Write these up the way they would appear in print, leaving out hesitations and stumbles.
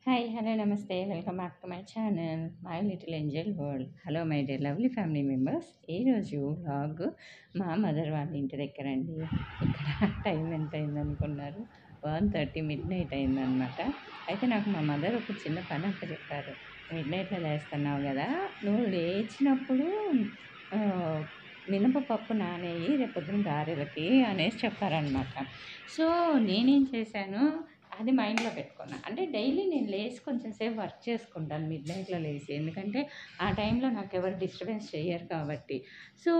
Hi! Hello! నమస్తే. Welcome back to my channel my little Angel world. Hello my dear lovely family members. ఈరోజు vlog మా mother వాళ్ళ ఇంటి దగ్గరండి. ఇక్కడ time ఎంత అయిందనుకున్నారు? 1:30 మిడ్‌నైట్ అయిందనమాట. అయితే నాకు మా మదర్ ఒక చిన్న పని అప్పచెప్పారు. మిడ్‌నైట్‌లో లేస్తున్నావు కదా! నువ్వు లేచినప్పుడు మినపప్పు నానేయి రేపొద్దున గారెలకి అనేసి చెప్పారనమాట. సో, నేనేం చేశాను, అది మైండ్‌లో పెట్టుకున్నా. అంటే డైలీ నేను లేసి కొంచెం సేపు వర్క్ చేసుకుంటాను మిడ్‌నైట్‌లో లేసి. ఎందుకంటే ఆ టైంలో నాకెవరు డిస్టర్బెన్స్ చెయ్యరు కాబట్టి. సో,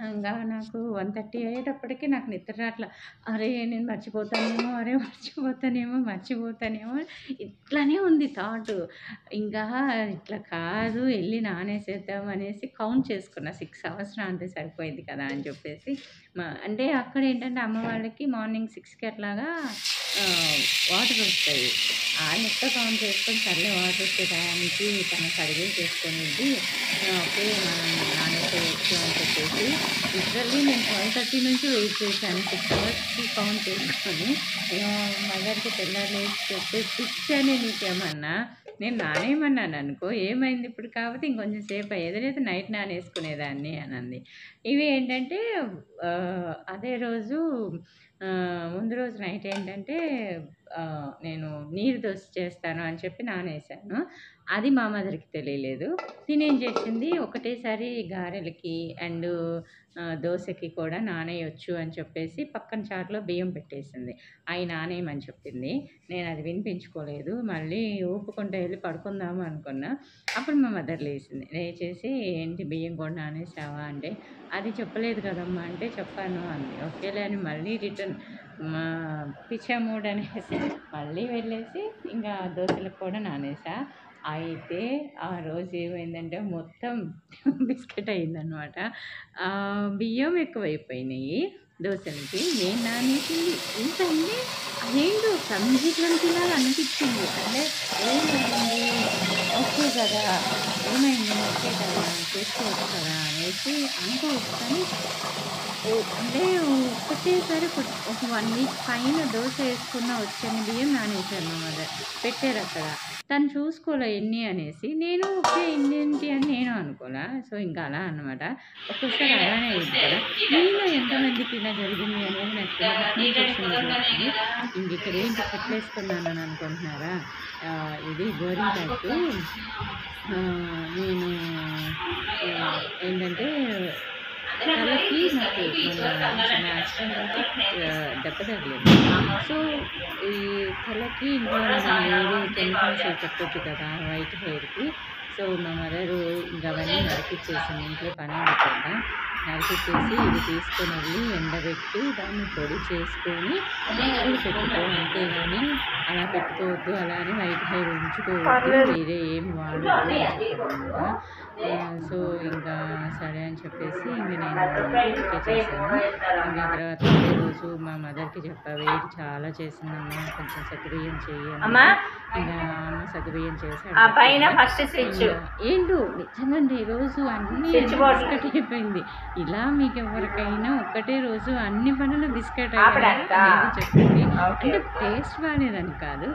ఇంగా నాకు 1:30 అయ్యేటప్పటికి నాకు నిద్ర రాట్ల. అరే! నేను మర్చిపోతానేమో, మర్చిపోతానేమో ఇట్లానే ఉంది థాటు. ఇంకా ఇట్లా కాదు, ఎళ్లి నానేసేద్దాం అనేసి కౌంట్ చేసుకున్నా. 6 అవర్స్ నానితే సరిపోయిద్ది కదా అని చెప్పేసి. అంటే అక్కడేంటంటే అమ్మ వాళ్ళకి మార్నింగ్ 6కి అట్లాగా వాటర్ వస్తాయి. ఆ లెక్క కౌంట్ చేసుకొని సర్లే వాటర్ వచ్చే టయానికి తను కడిగేసేసుకొనిద్ది. ఓకే. మనం నానేసేయొచ్చు అని చెప్పేసి లిటరల్లీ నేను 12:30 నుంచి వెయిట్ చేశాను. 6 అవర్స్‌కి కౌంట్ చేసుకొని. మదర్‌కి తెల్లారి లేచి చెప్తే, పిచ్చానే నీకేమన్నా? నేను నానేయమన్నాననుకో, ఏమైంది ఇప్పుడు? కాకపోతే ఇంకొంచెం సేపు అయ్యేది, లేదా నైట్ నానేసుకునేదాన్ని అనంది. ఇవి ఏంటంటే అదే రోజు ముందు రోజు నైట్ ఏంటంటే నేను నీరు దోస చేస్తాను అని చెప్పి నానేసాను. అది మా మదర్‌కి తెలియలేదు. తినేం చేసింది, ఒకటేసారి గారెలకి అండ్ దోసకి కూడా నానేయొచ్చు అని చెప్పేసి పక్కన చాటులో బియ్యం పెట్టేసింది. అయి నానేయమని చెప్పింది. నేనది వినిపించుకోలేదు. మళ్ళీ ఊపుకుంటూ ఎళ్లి పడుకుందాము అనుకున్నా. అప్పుడు మా మదర్ లేసింది. లేచేసి, "ఏంటి బియ్యం కూడా నానేసావా?" అంటే, "అది చెప్పలేదు కదమ్మా" అంటే, "చెప్పాను" అంది. ఓకేలే అని మళ్ళీ రిటర్న్ మా పిచ్చామూడ్ అనేసి మళ్ళీ వెళ్ళేసి ఇంకా దోసలకు కూడా నానేసా. అయితే ఆ రోజు ఏమైందంటే మొత్తం బిస్కెట్ అయిందనమాట. బియ్యం ఎక్కువైపోయినాయి దోసలకి. నేను నానేసింది ఏంటంటే అదేంటో సంజిగంటిలాగా అనిపించింది. అంటే ఏమైంది? ఓకే కదా! ఏమైంది? ఓకే కదా! చేసుకోవచ్చు కదా అనేసి అనుకోవచ్చు. కానీ అంటే ఒకటేసారి ఒక 1 వీక్ పైన దోస ఏసుకున్న వచ్చని బియ్యం నానేసారు మా మదర్. పెట్టారక్కడ. తను చూసుకోలే ఎన్ని అనేసి. నేను ఓకే ఇన్నేంటి అని నేను అనుకోలా. సో, ఇంకా అలా అన్నమాట. ఒక్కోసారి అలానే అయ్యిద్ది కదా! మీలో ఎంతమందికి ఇలా జరిగింది అనేది నాకు కింద కామెంట్ సెక్షన్‌లో చెప్పండి. ఇంకిక్కడ ఏంటి చెప్పులేసుకున్నానని అనుకుంటున్నారా? ఇది గోరింటాకు. నేను ఏంటంటే తలకి నాకు మొన్న చిన్న యాక్సిడెంట్ అయితే దెబ్బ తగిలింది. సో, ఈ తలకి ఇంకా మనం వేరే కెమికల్స్ అవి పెట్టొద్దు కదా వైట్ హెయిర్‌కి. సో, మా మదరు ఇంక అవన్నీ నరికిచ్చేసింది. ఇంట్లో పని ఉంది కదా! నరికిచ్చేసి ఇది తీసుకొని వెళ్ళి ఎండబెట్టి దాన్ని పొడి చేసుకొని పూలు పెట్టుకో, అంతేగాని అలా పెట్టుకోవద్దు, అలా అని వైట్ హెయిర్ ఉంచుకోవద్దు, వేరే ఏం వాడొద్దు అని చెప్పారనమాట. సో, ఇంకా సరే అని చెప్పేసి ఇంక నేను ఓకే చేశాను. ఇంకా తర్వాత అదే రోజు మా మదర్‌కి చెప్పా, "వేడి చాలా చేసిందమ్మా, కొంచెం సగ్గుబియ్యం చెయ్యి" అని. ఇంకా అమ్మ సగ్గుబియ్యం చేశాడు. ఏంటో నిజంగండి ఈరోజు అన్నీ బిస్కెట్ అయిపోయింది. ఇలా మీకెవరికైనా ఒక్కటే రోజు అన్ని పనులు బిస్కెట్ అయ్యాయా అనేది చెప్పండి. అంటే టేస్ట్ బాలేదని కాదు.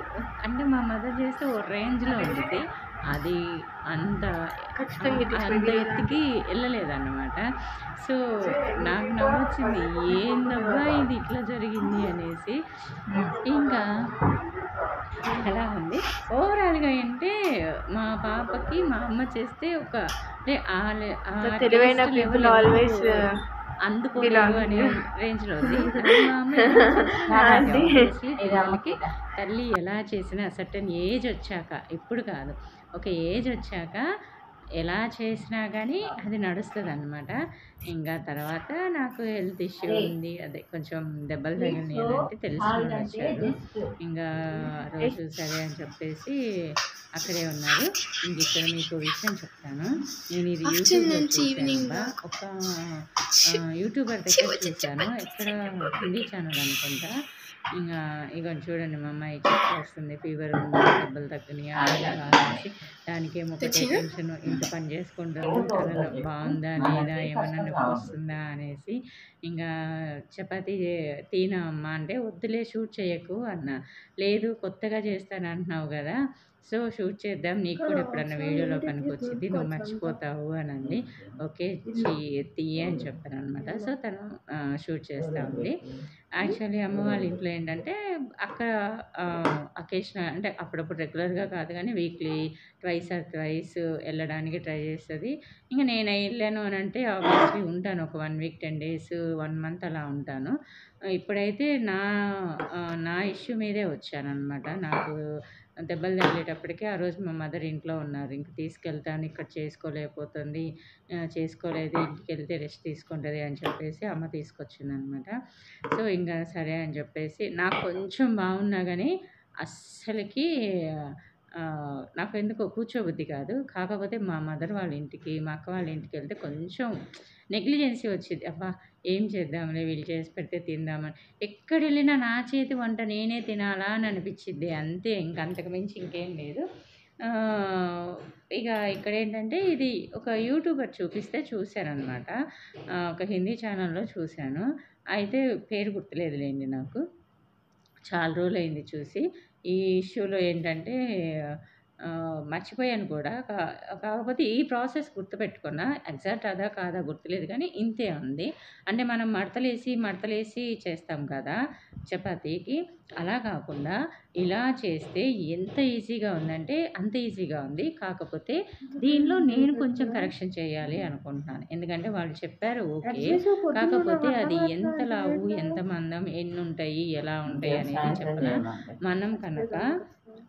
అంటే మా మదర్ చేస్తే ఓ రేంజ్‌లో వండితే అది అంత ఎత్తుకి ఎళ్ళలేదన్నమాట. సో, నాకు నవ్వొచ్చింది. ఏందబ్బా ఇది ఇట్లా జరిగింది అనేసి. ఇంకా అలా ఉంది. ఓవరాల్‌గా అంటే మా పాపకి మా అమ్మ చేస్తే అంటే తెలివైన టేస్ట్ పీపుల్ లెవెల్ ఆల్వేస్ అందుకోలేరు అనే రేంజ్‌లో ఉంది. మా అమ్మ ఎలా చేసినా ఆబ్వియస్లీ పిల్లలకి తల్లి ఎలా చేసినా సర్టెన్ ఏజ్ వచ్చాక, ఇప్పుడు కాదు, ఒక ఏజ్ వచ్చాక ఎలా చేసినా గానీ అది నడుస్తదనమాట. ఇంకా తర్వాత నాకు హెల్త్ ఇష్యూ ఉంది. అదే కొంచెం దెబ్బలు తగిలినాయి అనంటే తెలిసినోళ్ళొచ్చారు. ఇంకా ఆ రోజు సరే అని చెప్పేసి అక్కడే ఉన్నారు. ఇంకిక్కడ మీకు విషయం చెప్తాను. నేను ఇది యూట్యూబ్‌లో చూసానబ్బా. ఒక యూట్యూబర్ దగ్గర చూసాను. ఎక్కడ హిందీ ఛానల్ అనుకుంటా. ఇంగా ఇగోండి చూడండి మా అమ్మాయి చెక్ చేస్తుంది. ఫీవర్ ఉందా? దెబ్బలు తగ్గినాయా? లేదా? అనేసి. దానికేమో ఒకటే టెన్షను. ఇంత పని చేసుకుంటుంది. తలలో బావుందా? లేదా? ఏమన్నా నొప్పొస్తుందా? అనేసి. ఇంగా చపాతీ తీనా అమ్మా అంటే, "వద్దులే షూట్ చేయకు" అన్నా. "లేదు కొత్తగా చేస్తానంటున్నావు గదా! సో, షూట్ చేద్దాం. నీకు కూడా ఎప్పుడన్నా వీడియోలో పనికొచ్చిద్ది. నువ్వు మర్చిపోతావు" అనంది. "ఓకే. చెయ్యి" అని చెప్పాననమాట. సో, తను షూట్ చేస్తా ఉంది. యాక్చువల్లీ అమ్మ వాళ్ళ ఇంట్లో ఏంటంటే, అక్కడ అకేషనల్ అంటే అప్పుడప్పుడు రెగ్యులర్‌గా కాదు గానీ, వీక్లీ ట్వైస్ ఆర్ థ్రైస్ ఎళ్ళడానికి ట్రై చేస్తది. ఇంక నేను ఎళ్ళాను అనంటే ఆబ్వియస్లీ ఉంటాను. ఒక 1 వీక్, 10 డేస్, 1 మంత్ అలా ఉంటాను. ఇప్పుడైతే నా ఇష్యూ మీదే వచ్చాననమాట. నాకు దెబ్బలు తగిలేటప్పటికి ఆ రోజు మా మదర్ ఇంట్లో ఉన్నారు. ఇంక తీసుకెళ్తాను, ఇక్కడ చేసుకోలేకపోతుంది. చేసుకోలేదు, ఇంటికెళ్తే రెస్ట్ తీసుకుంటది అని చెప్పేసి అమ్మ తీసుకొచ్చిందనమాట. సో, ఇంగ సరే అని జెప్పేసి నాకు కొంచెం బావున్నా గానీ, అస్సలకి నాకెందుకో కూర్చోబుద్ధి కాదు. కాకపోతే మా మదర్ వాళ్ళ ఇంటికి, మా అక్క వాళ్ళ ఇంటికెళ్తే కొంచెం నెగ్లిజెన్సీ వచ్చిద్ది. అబ్బా! ఏం చేద్దాంలే వీళ్ళు చేసి పెడితే తిందామని. ఎక్కడెళ్ళినా నా చేతి వంట నేనే తినాలా అని అనిపిచ్చిద్ది అంతే. ఇంక అంతకు మించి ఇంకేం లేదు. ఆహ్, ఇక ఇక్కడేంటంటే ఇది ఒక యూట్యూబర్ చూపిస్తే చూసాననమాట. ఒక హిందీ ఛానెల్‌లో చూసాను. అయితే పేరు గుర్తులేదులెండి నాకు. చాలా రోజులైంది చూసి. ఈ ఇష్యూలో ఏంటంటే మర్చిపోయాను కూడా. కాకపోతే ఈ ప్రాసెస్ గుర్తుపెట్టుకున్నా. ఎగ్జాక్ట్ అదా కాదా గుర్తులేదు కానీ ఇంతే ఉంది. అంటే మనం మడతలేసి చేస్తాం కదా! చపాతీకి. అలా కాకుండా ఇలా చేస్తే ఎంత ఈజీగా ఉందంటే అంత ఈజీగా ఉంది. కాకపోతే దీనిలో నేను కొంచెం కరెక్షన్ చేయాలి అనుకుంటున్నాను. ఎందుకంటే వాళ్ళు చెప్పారు ఓకే. కాకపోతే అది ఎంత లావు, ఎంత మందం, ఎన్నుంటాయి, ఎలా ఉంటాయి అనేది చెప్పలా. మనం కనుక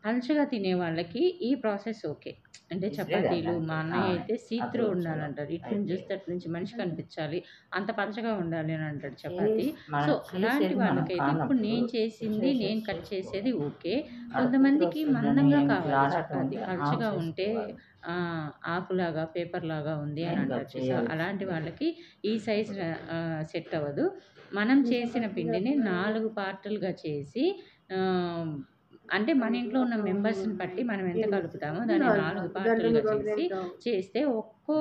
పలుచగా తినే వాళ్ళకి ఈ ప్రాసెస్ ఓకే. అంటే చపాతీలు మా అన్నయ్య అయితే సీ త్రూ ఉండాలంటారు. ఇటు నుంచి చూస్తే అటు నుంచి మనిషి కనిపించాలి. అంత పలచగా ఉండాలి అని అంటాడు చపాతీ. సో, అలాంటి వాళ్ళకైతే ఇప్పుడు నేను చేసింది, నేను కట్ చేసేది ఓకే. కొంతమందికి మందంగా కావాలి చపాతీ. పలచగా ఉంటే ఆకులాగా, పేపర్‌లాగా ఉంది అని అంటారు చూసావా? అలాంటి వాళ్ళకి ఈ సైజ్ సెట్ అవ్వదు. మనం చేసిన పిండిని 4 పార్టులుగా చేసి ఆహ్, అంటే మన ఇంట్లో ఉన్న మెంబర్స్‌ని బట్టి మనం ఎంత కలుపుతామో దాన్ని 4 పార్టులుగా చేస్తే ఒక్కో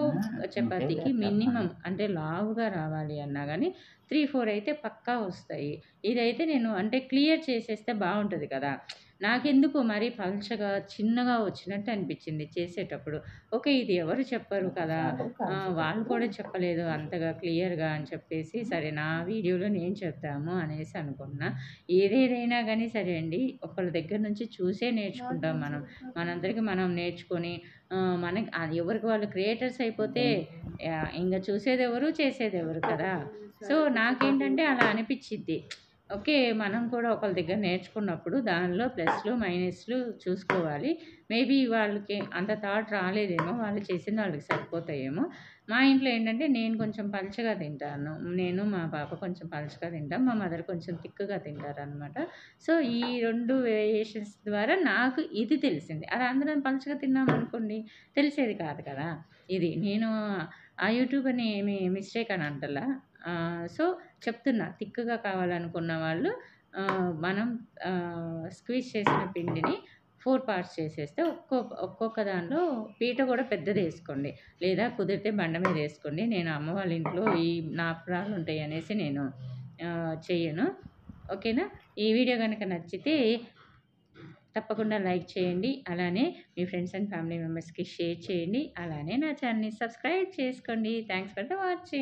చపాతీకి మినిమమ్ అంటే లావుగా రావాలి అన్నా గాని 3, 4 అయితే పక్కా వస్తాయి. ఇదైతే నేను అంటే క్లియర్ చేసేస్తే బావుంటది కదా! నాకెందుకో మరీ పల్చగా, చిన్నగా వచ్చినట్టు అనిపిచ్చింది చేసేటప్పుడు. ఓకే. ఇది ఎవరు చెప్పరు కదా! వాళ్ళు కూడా చెప్పలేదు అంతగా క్లియర్‌గా అని చెప్పేసి, సరే నా వీడియోలో నేను చెప్దాము అనేసి అనుకున్నా. ఏదేదైనా గానీ సరే అండి, ఒకళ్ళ దగ్గర నుంచి చూసే నేర్చుకుంటాం మనం. మనంతటికి మనం నేర్చుకొని మనకి ఎవరికి వాళ్ళు క్రియేటర్స్ అయిపోతే ఇంగ చూసేదెవరు, చేసేదెవరు కదా! సో, నాకేంటంటే అలా అనిపిచ్చిద్ది. ఓకే. మనం కూడా ఒకళ్ళ దగ్గర నేర్చుకున్నప్పుడు దానిలో ప్లస్‌లు, మైనస్‌లు చూసుకోవాలి. మేబీ వాళ్ళకి అంత థాట్ రాలేదేమో! వాళ్ళు చేసింది వాళ్ళకి సరిపోతాయేమో! మా ఇంట్లో ఏంటంటే నేను కొంచెం పలుచగా తింటాను. నేను, మా పాప కొంచెం పలుచగా తింటాం. మా మదర్ కొంచెం థిక్‌గా తింటారనమాట. సో, ఈ 2 వేరియేషన్స్ ద్వారా నాకు ఇది తెలిసింది. అది అందరం పలుచగా తిన్నామనుకోండి తెలిసేది కాదు కదా! ఇది. నేను ఆ యూట్యూబర్‌ని ఏమి మిస్టేక్ అని అంటలా. సో, చెప్తున్నా థిక్‌గా కావాలనుకున్న వాళ్ళు మనం స్క్వీజ్ చేసిన పిండిని 4 పార్ట్స్ చేసేస్తే ఒక్కొక్క దానిలో పీట కూడా పెద్దదేసుకోండి. లేదా కుదిరితే బండ మీదేసుకోండి. నేను అమ్మ వాళ్ళ ఇంట్లో ఈ నాపరాలుంటాయనేసి నేను చెయ్యను. ఓకేనా? ఈ వీడియో గనక నచ్చితే తప్పకుండా లైక్ చేయండి. అలానే మీ ఫ్రెండ్స్ అండ్ ఫ్యామిలీ మెంబర్స్‌కి షేర్ చేయండి. అలానే నా ఛానెల్‌ని సబ్స్క్రైబ్ చేసుకోండి. Thanks for the watching.